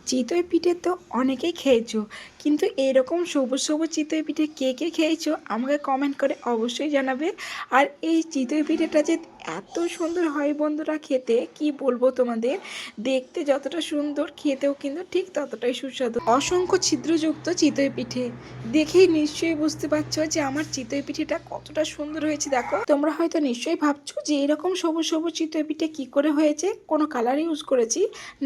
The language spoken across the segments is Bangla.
চিতই পিঠে তো অনেকেই খেয়েছো, কিন্তু এরকম সবুজ সবুজ চিতই পিঠে কে কে খেয়েছো আমাকে কমেন্ট করে অবশ্যই জানাবে। আর এই চিতই পিঠেটা যে এত সুন্দর হয় বন্ধুরা, খেতে কি বলবো তোমাদের। দেখতে যতটা সুন্দর, খেতেও কিন্তু ঠিক ততটাই সুস্বাদু। অসংখ্য ছিদ্রযুক্ত চিতই পিঠে দেখেই নিশ্চয়ই বুঝতে পারছো যে আমার চিতই পিঠেটা কতটা সুন্দর হয়েছে। দেখো, তোমরা হয়তো নিশ্চয়ই ভাবছো যে এরকম সবুজ সবুজ চিতই পিঠে কি করে হয়েছে, কোনো কালার ইউজ করেছি?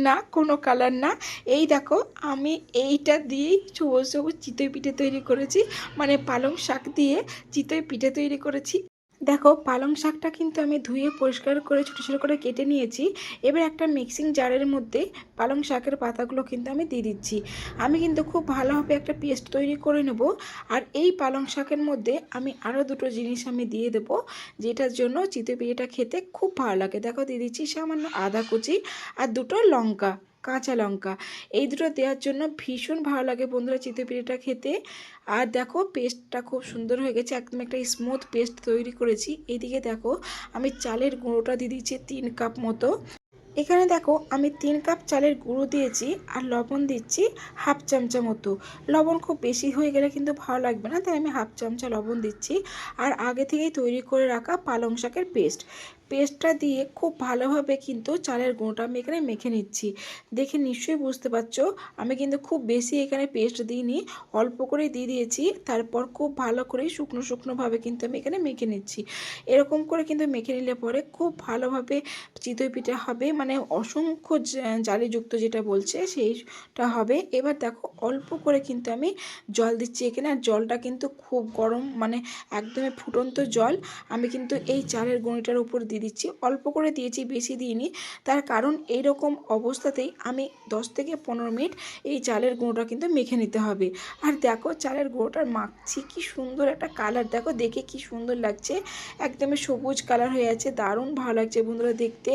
না, কোনো কালার না। এই দেখো, আমি এইটা দিয়েই সবুজ সবুজ চিতই পিঠে তৈরি করেছি, মানে পালং শাক দিয়ে চিতই পিঠে তৈরি করেছি। দেখো, পালং শাকটা কিন্তু আমি ধুয়ে পরিষ্কার করে ছোটো ছোটো করে কেটে নিয়েছি। এবার একটা মিক্সিং জারের মধ্যে পালং শাকের পাতাগুলো কিন্তু আমি দিয়ে দিচ্ছি। আমি কিন্তু খুব ভালোভাবে একটা পেস্ট তৈরি করে নেব। আর এই পালং শাকের মধ্যে আমি আরও দুটো জিনিস আমি দিয়ে দেবো, যেটার জন্য চিতই পিঠেটা খেতে খুব ভালো লাগে। দেখো, দিয়ে দিচ্ছি সামান্য আদা কুচি আর দুটো লঙ্কা, কাঁচা লঙ্কা। এই দুটো দেওয়ার জন্য ভীষণ ভালো লাগে বন্ধুরা চিতই পিঠেটা খেতে। আর দেখো, পেস্টটা খুব সুন্দর হয়ে গেছে, একদম একটা স্মুথ পেস্ট তৈরি করেছি। এদিকে দেখো, আমি চালের গুঁড়োটা দিয়ে দিচ্ছি 3 কাপ মতো। এখানে দেখো, আমি 3 কাপ চালের গুঁড়ো দিয়েছি আর লবণ দিচ্ছি হাফ চামচা মতো। লবণ খুব বেশি হয়ে গেলে কিন্তু ভালো লাগবে না, তাই আমি হাফ চামচা লবণ দিচ্ছি। আর আগে থেকেই তৈরি করে রাখা পালং শাকের পেস্টটা দিয়ে খুব ভালোভাবে কিন্তু চালের গুঁড়োটা আমি এখানে মেখে নিচ্ছি। দেখে নিশ্চয়ই বুঝতে পারছো, আমি কিন্তু খুব বেশি এখানে পেস্ট দিইনি, অল্প করে দিয়ে দিয়েছি। তারপর খুব ভালো করে শুকনো শুকনোভাবে কিন্তু আমি এখানে মেখে নিচ্ছি। এরকম করে কিন্তু মেখে নিলে পরে খুব ভালোভাবে চিতই পিঠা হবে, মানে অসংখ্য জালিযুক্ত যেটা বলছে সেইটা হবে। এবার দেখো, অল্প করে কিন্তু আমি জল দিচ্ছি এখানে। আর জলটা কিন্তু খুব গরম, মানে একদমই ফুটন্ত জল আমি কিন্তু এই চালের গুঁড়িটার উপর দিয়ে দিচ্ছি। অল্প করে দিয়েছি, বেশি দিইনি। তার কারণ এইরকম অবস্থাতেই আমি 10 থেকে 15 মিনিট এই চালের গুঁড়োটা কিন্তু মেখে নিতে হবে। আর দেখো, চালের গুঁড়োটার মাখছি, কি সুন্দর একটা কালার, দেখো দেখে কি সুন্দর লাগছে, একদমই সবুজ কালার হয়ে আছে, দারুণ ভালো লাগছে বন্ধুরা দেখতে।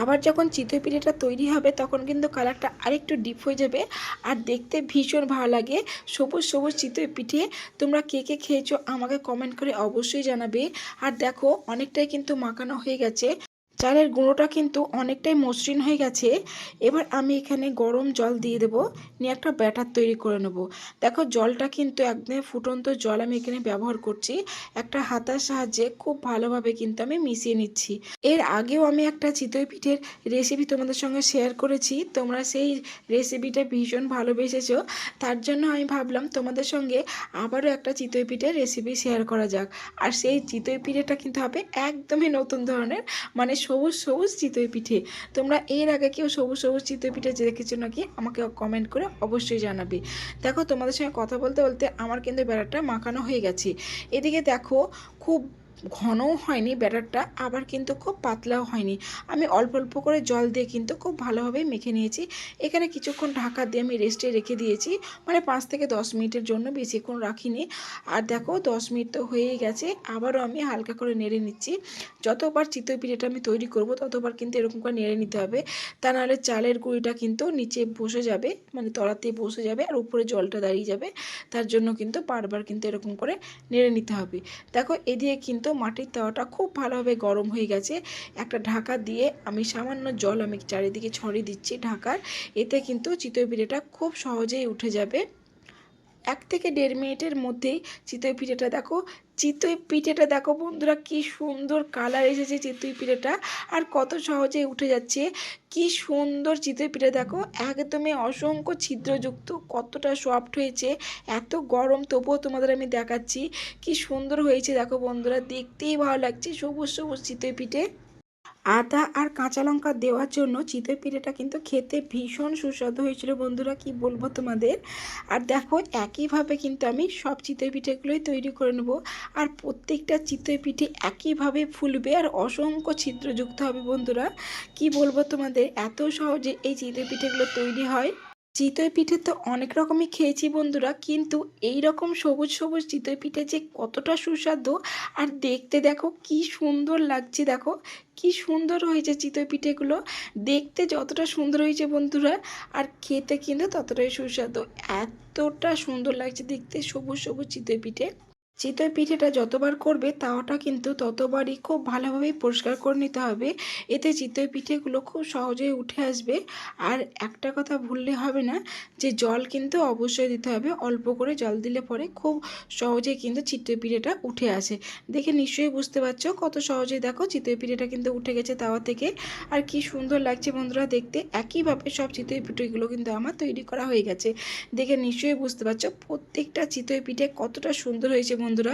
আবার যখন চিতই পিঠেটা তৈরি হবে তখন কিন্তু কালারটা আরেকটু ডিপ হয়ে যাবে আর দেখতে ভীষণ ভালো লাগে। সবুজ সবুজ চিতই পিঠে তোমরা কে কে খেয়েছো আমাকে কমেন্ট করে অবশ্যই জানাবে। আর দেখো, অনেকটাই কিন্তু মাখানো হয়ে গেছে, চালের গুঁড়োটা কিন্তু অনেকটাই মসৃণ হয়ে গেছে। এবার আমি এখানে গরম জল দিয়ে দেবো, নিয়ে একটা ব্যাটার তৈরি করে নেব। দেখো, জলটা কিন্তু একদম ফুটন্ত জল আমি এখানে ব্যবহার করছি। একটা হাতার সাহায্যে খুব ভালোভাবে কিন্তু আমি মিশিয়ে নিচ্ছি। এর আগেও আমি একটা চিতই পিঠের রেসিপি তোমাদের সঙ্গে শেয়ার করেছি, তোমরা সেই রেসিপিটা ভীষণ ভালোবেসেছো। তার জন্য আমি ভাবলাম তোমাদের সঙ্গে আবারও একটা চিতই পিঠের রেসিপি শেয়ার করা যাক। আর সেই চিতই পিঠেটা কিন্তু হবে একদমই নতুন ধরনের, মানে সবুজ সবুজ চিতই পিঠে। তোমরা এর আগে কেউ সবুজ সবুজ চিতই পিঠে দেখেছো নাকি আমাকে কমেন্ট করে অবশ্যই জানাবে। দেখো, তোমাদের সঙ্গে কথা বলতে বলতে আমার কিন্তু ব্যাটারটা মাখানো হয়ে গেছে। এদিকে দেখো, খুব ঘনও হয়নি ব্যাটারটা, আবার কিন্তু খুব পাতলাও হয়নি। আমি অল্প অল্প করে জল দিয়ে কিন্তু খুব ভালোভাবে মেখে নিয়েছি। এখানে কিছুক্ষণ ঢাকা দিয়ে আমি রেস্টে রেখে দিয়েছি, মানে 5 থেকে 10 মিনিটের জন্য, বেশিক্ষণ রাখিনি। আর দেখো, 10 মিনিট তো হয়েই গেছে, আবারও আমি হালকা করে নেড়ে নিচ্ছি। যতবার চিতই পিঠেটা আমি তৈরি করব ততবার কিন্তু এরকম করে নেড়ে নিতে হবে, তা নাহলে চালের গুঁড়িটা কিন্তু নিচে বসে যাবে, মানে তলাতে বসে যাবে আর উপরে জলটা দাঁড়িয়ে যাবে। তার জন্য কিন্তু বারবার কিন্তু এরকম করে নেড়ে নিতে হবে। দেখো, এদিকে কিন্তু মাটির তাওয়াটা খুব ভালোভাবে গরম হয়ে গেছে। একটা ঢাকা দিয়ে আমি সামান্য জল আমি চারিদিকে ছড়িয়ে দিচ্ছি ঢাকার। এতে কিন্তু চিতই পিঠেটা খুব সহজেই উঠে যাবে। 1 থেকে 1.5 মিনিটের মধ্যেই চিতই পিঠেটা দেখো বন্ধুরা, কি সুন্দর কালার এসেছে চিতই পিঠেটা, আর কত সহজেই উঠে যাচ্ছে। কি সুন্দর চিতই পিঠে, দেখো একদমই অসংখ্য ছিদ্রযুক্ত, কতটা সফট হয়েছে। এত গরম তবুও তোমাদের আমি দেখাচ্ছি কি সুন্দর হয়েছে। দেখো বন্ধুরা, দেখতেই ভালো লাগছে সবুজ সবুজ চিতই পিঠে। আদা আর কাঁচা লঙ্কা দেওয়ার জন্য চিতই পিঠেটা কিন্তু খেতে ভীষণ সুস্বাদু হয়েছিল বন্ধুরা, কি বলবো তোমাদের। আর দেখো, একইভাবে কিন্তু আমি সব চিতই পিঠেগুলোই তৈরি করে নেব। আর প্রত্যেকটা চিতই পিঠে একইভাবে ফুলবে আর অসংখ্য ছিদ্রযুক্ত হবে বন্ধুরা, কি বলবো তোমাদের, এত সহজে এই চিতই পিঠেগুলো তৈরি হয়। চিতই পিঠে তো অনেক রকমই খেয়েছি বন্ধুরা, কিন্তু এই রকম সবুজ সবুজ চিতই পিঠে যে কতটা সুস্বাদু। আর দেখতে দেখো কি সুন্দর লাগছে, দেখো কি সুন্দর হয়েছে চিতই পিঠেগুলো। দেখতে যতটা সুন্দর হয়েছে বন্ধুরা, আর খেতে কিন্তু ততটাই সুস্বাদু। এতটা সুন্দর লাগছে দেখতে সবুজ সবুজ চিতই পিঠে। চিতই পিঠেটা যতবার করবে তাওয়াটা কিন্তু ততবারই খুব ভালোভাবে পরিষ্কার করে নিতে হবে। এতে চিতই পিঠেগুলো খুব সহজেই উঠে আসবে। আর একটা কথা ভুললে হবে না, যে জল কিন্তু অবশ্যই দিতে হবে। অল্প করে জল দিলে পরে খুব সহজেই কিন্তু চিতই পিঠেটা উঠে আসে। দেখে নিশ্চয়ই বুঝতে পারছো কত সহজেই দেখো চিতই পিঠেটা কিন্তু উঠে গেছে তাওয়া থেকে। আর কি সুন্দর লাগছে বন্ধুরা দেখতে। একইভাবে সব চিতই পিঠেগুলো কিন্তু আমার তৈরি করা হয়ে গেছে। দেখে নিশ্চয়ই বুঝতে পারছো প্রত্যেকটা চিতই পিঠে কতটা সুন্দর হয়েছে বন্ধুরা।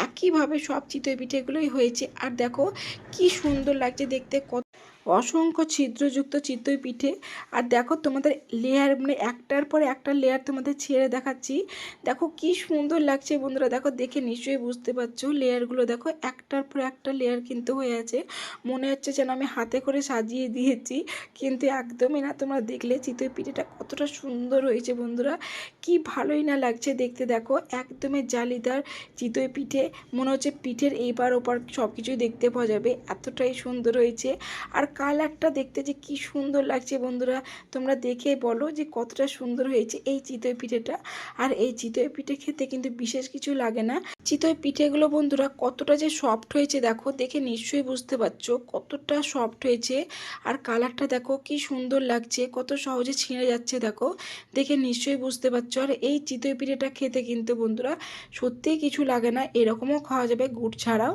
একইভাবে সব চিতই পিঠেগুলোই হয়েছে। আর দেখো কি সুন্দর লাগছে দেখতে, কত অসংখ্য ছিদ্রযুক্ত চিতই পিঠে। আর দেখো তোমাদের লেয়ার, মানে একটার পর একটা লেয়ার তোমাদের ছেড়ে দেখাচ্ছি। দেখো কি সুন্দর লাগছে বন্ধুরা। দেখো দেখে নিশ্চয়ই বুঝতে পারছো লেয়ারগুলো দেখো একটার পর একটা লেয়ার কিন্তু হয়ে আছে। মনে হচ্ছে যেন আমি হাতে করে সাজিয়ে দিয়েছি, কিন্তু একদমই না। তোমরা দেখলে চিতই পিঠেটা কতটা সুন্দর হয়েছে বন্ধুরা। কি ভালোই না লাগছে দেখতে। দেখো একদমই জালিদার চিতই পিঠে, মনে হচ্ছে পিঠের এপার ওপার সব কিছুই দেখতে পাওয়া যাবে, এতটাই সুন্দর হয়েছে। আর কালারটা দেখতে যে কি সুন্দর লাগছে বন্ধুরা, তোমরা দেখে বলো যে কতটা সুন্দর হয়েছে এই চিতই পিঠেটা। আর এই চিতই পিঠে খেতে কিন্তু বিশেষ কিছু লাগে না। চিতই পিঠেগুলো বন্ধুরা কতটা যে সফট হয়েছে দেখো, দেখে নিশ্চয়ই বুঝতে পারছো কতটা সফট হয়েছে। আর কালারটা দেখো কি সুন্দর লাগছে, কত সহজে ছিঁড়ে যাচ্ছে দেখো, দেখে নিশ্চয়ই বুঝতে পারছো। আর এই চিতই পিঠেটা খেতে কিন্তু বন্ধুরা সত্যিই কিছু লাগে না, এরকমও খাওয়া যাবে গুড় ছাড়াও।